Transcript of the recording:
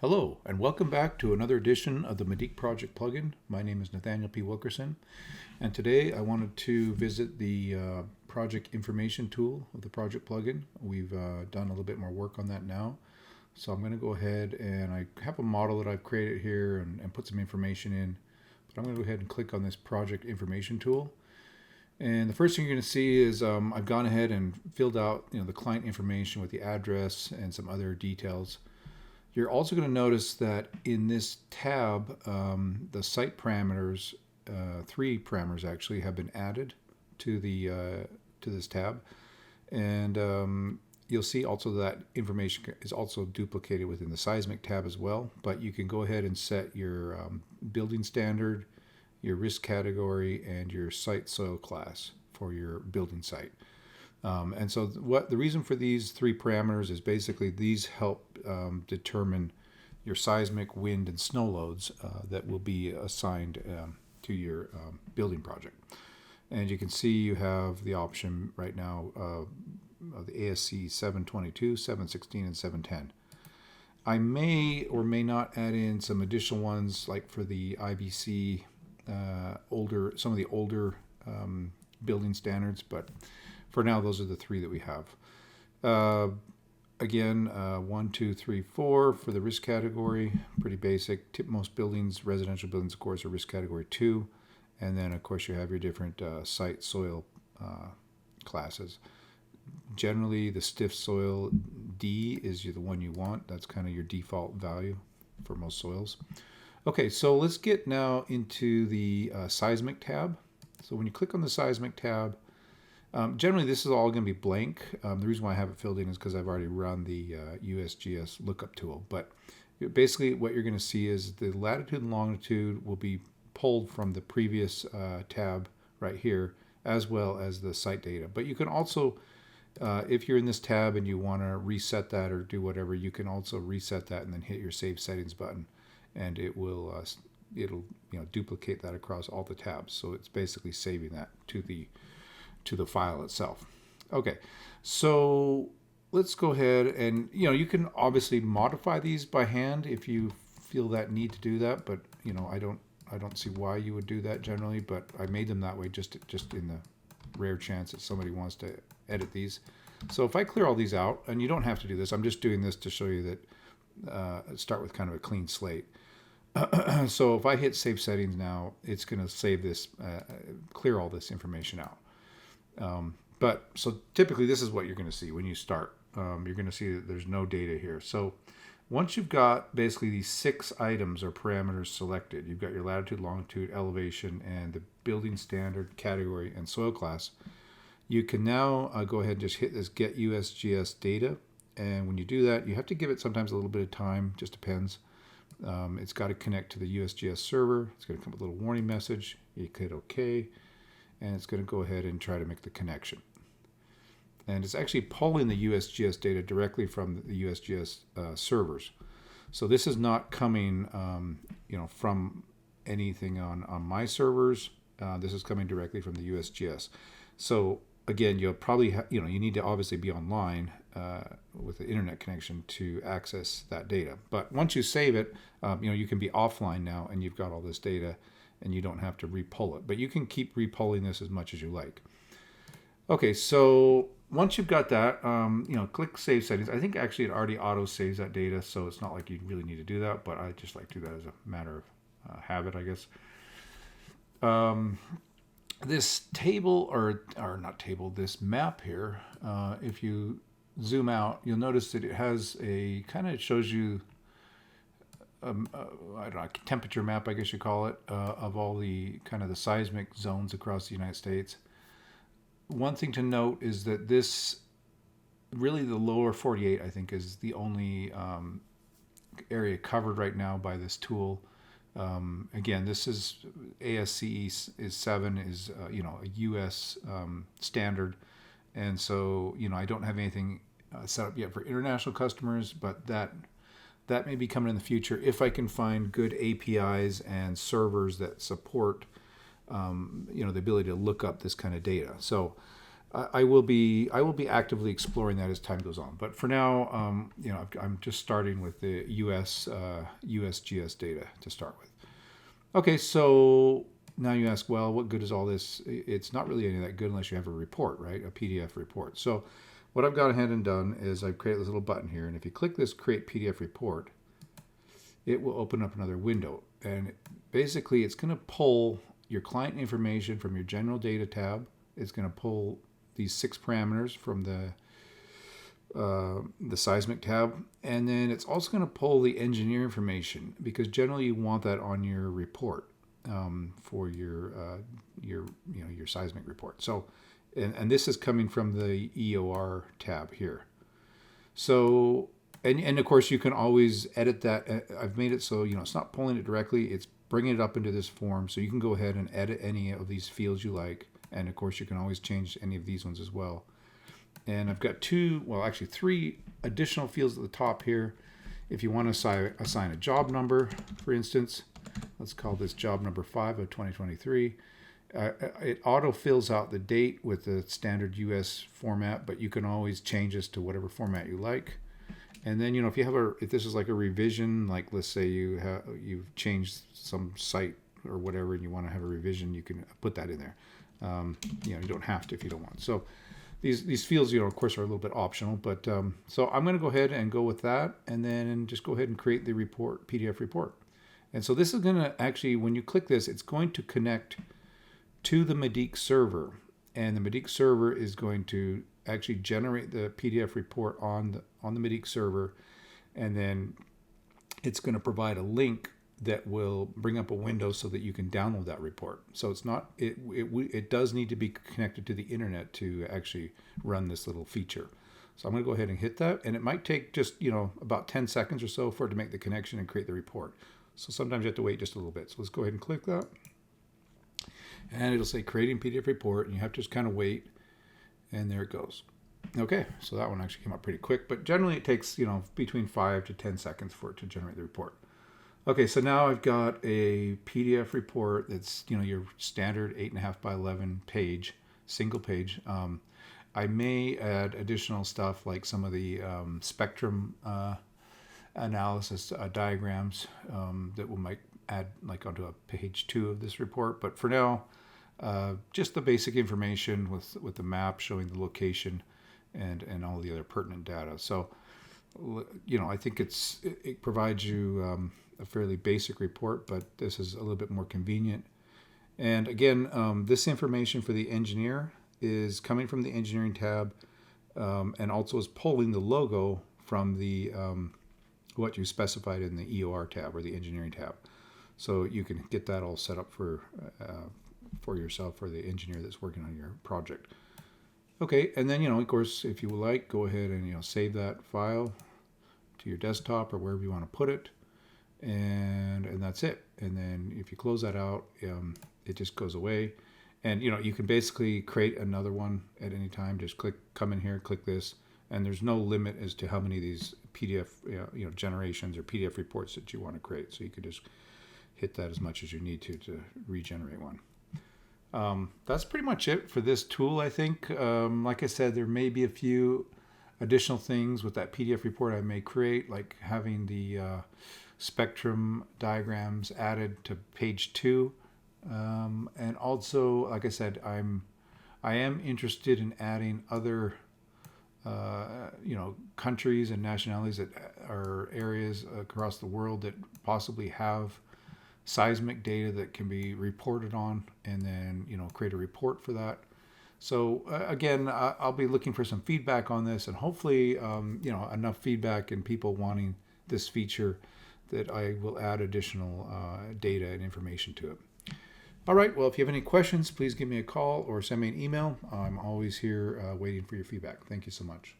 Hello, and welcome back to another edition of the Medeek project plugin. My name is Nathaniel P. Wilkerson, and today I wanted to visit the project information tool of the project plugin. We've done a little bit more work on that now, so I'm going to go ahead and I have a model that I've created here and put some information in, but I'm going to go ahead and click on this project information tool. And the first thing you're going to see is I've gone ahead and filled out the client information with the address and some other details. You're also going to notice that in this tab, the site parameters, 3 parameters actually, have been added to this tab, and you'll see also that information is also duplicated within the Seismic tab as well. But you can go ahead and set your building standard, your risk category, and your site soil class for your building site. And so the reason for these 3 parameters is basically these help determine your seismic, wind, and snow loads that will be assigned to your building project. And you can see you have the option right now of the ASC 722, 716, and 710. I may or may not add in some additional ones, like for the IBC, some of the older building standards, but for now, those are the 3 that we have. Again, 1, 2, 3, 4 for the risk category, pretty basic. Most buildings, residential buildings, of course, are risk category 2. And then, of course, you have your different site soil classes. Generally, the stiff soil D is the one you want. That's kind of your default value for most soils. Okay, so let's get now into the Seismic tab. So when you click on the Seismic tab, generally, this is all going to be blank. The reason why I have it filled in is because I've already run the USGS lookup tool. But basically, what you're going to see is the latitude and longitude will be pulled from the previous tab right here, as well as the site data. But you can also, if you're in this tab and you want to reset that or do whatever, you can also reset that and then hit your Save Settings button, and it'll duplicate that across all the tabs. So it's basically saving that to the file itself. Okay, so let's go ahead and you can obviously modify these by hand if you feel that need to do that, but I don't see why you would do that generally, but I made them that way just in the rare chance that somebody wants to edit these. So if I clear all these out, and you don't have to do this, I'm just doing this to show you that start with kind of a clean slate. So if I hit Save Settings now, it's going to save this, clear all this information out. But so typically this is what you're going to see when you start. You're going to see that there's no data here. So once you've got basically these 6 items or parameters selected, you've got your latitude, longitude, elevation, and the building standard, category, and soil class, you can now go ahead and just hit this Get USGS Data. And when you do that, you have to give it sometimes a little bit of time, just depends. It's got to connect to the USGS server. It's going to come with a little warning message. You hit OK. And it's going to go ahead and try to make the connection. And it's actually pulling the USGS data directly from the USGS servers. So this is not coming, from anything on my servers. This is coming directly from the USGS. So again, you'll probably you need to obviously be online with an internet connection to access that data. But once you save it, you can be offline now, and you've got all this data, and you don't have to repull it. But you can keep repulling this as much as you like. Okay, so once you've got that, click Save Settings. I think actually it already auto-saves that data, so it's not like you really need to do that, but I just like to do that as a matter of habit, I guess. This table, or not table, this map here, if you zoom out, you'll notice that it has shows you I don't know, temperature map, I guess you call it, of all the kind of the seismic zones across the United States. One thing to note is that this, really the lower 48, I think, is the only area covered right now by this tool. Again, this is ASCE is 7 is a U.S. Standard, and so I don't have anything set up yet for international customers, but that may be coming in the future if I can find good APIs and servers that support the ability to look up this kind of data. So I will be actively exploring that as time goes on. But for now, I'm just starting with the USGS data to start with. Okay, so now you ask, well, what good is all this? It's not really any of that good unless you have a report, right? A PDF report. So what I've gone ahead and done is I've created this little button here, and if you click this Create PDF Report, it will open up another window. And basically, it's going to pull your client information from your General Data tab. It's going to pull these 6 parameters from the Seismic tab, and then it's also going to pull the engineer information, because generally you want that on your report for your Seismic report. So, and this is coming from the EOR tab here. So, and of course you can always edit that. I've made it so it's not pulling it directly; it's bringing it up into this form. So you can go ahead and edit any of these fields you like. And of course, you can always change any of these ones as well. And I've got 3 additional fields at the top here. If you want to assign a job number, for instance, let's call this job number 5 of 2023. It auto fills out the date with the standard US format, but you can always change this to whatever format you like. And then, if this is like a revision, like let's say you've changed some site or whatever, and you want to have a revision, you can put that in there. You don't have to if you don't want. So these fields, of course, are a little bit optional. But so I'm going to go ahead and go with that, and then just go ahead and create the PDF report. And so this is going to actually, when you click this, it's going to connect to the Medeek server, and the Medeek server is going to actually generate the PDF report on the Medeek server, and then it's going to provide a link that will bring up a window so that you can download that report. So it's not, it does need to be connected to the internet to actually run this little feature. So I'm going to go ahead and hit that, and it might take just, about 10 seconds or so for it to make the connection and create the report. So sometimes you have to wait just a little bit. So let's go ahead and click that. And it'll say creating PDF report, and you have to just kind of wait, and there it goes. Okay, so that one actually came up pretty quick, but generally it takes, between 5 to 10 seconds for it to generate the report. Okay, so now I've got a PDF report that's, your standard 8.5 by 11 page, single page. I may add additional stuff like some of the spectrum analysis diagrams that we might add like onto a page 2 of this report. But for now, just the basic information with the map showing the location and all the other pertinent data. So, I think it provides you a fairly basic report, but this is a little bit more convenient. And again, this information for the engineer is coming from the engineering tab, and also is pulling the logo from the what you specified in the EOR tab or the engineering tab. So you can get that all set up for yourself or the engineer that's working on your project. Okay, and then of course, if you would like, go ahead and save that file to your desktop or wherever you want to put it. And that's it. And then if you close that out, it just goes away. And you can basically create another one at any time. Just come in here, click this, and there's no limit as to how many of these PDF generations or PDF reports that you want to create. So you could just hit that as much as you need to regenerate one. That's pretty much it for this tool, I think. Like I said, there may be a few additional things with that PDF report I may create, like having the spectrum diagrams added to page 2, and also, like I said, I am interested in adding other countries and nationalities that are areas across the world that possibly have seismic data that can be reported on, and then create a report for that. So again, I'll be looking for some feedback on this, and hopefully enough feedback and people wanting this feature that I will add additional data and information to it. All right, well, if you have any questions, please give me a call or send me an email. I'm always here waiting for your feedback. Thank you so much.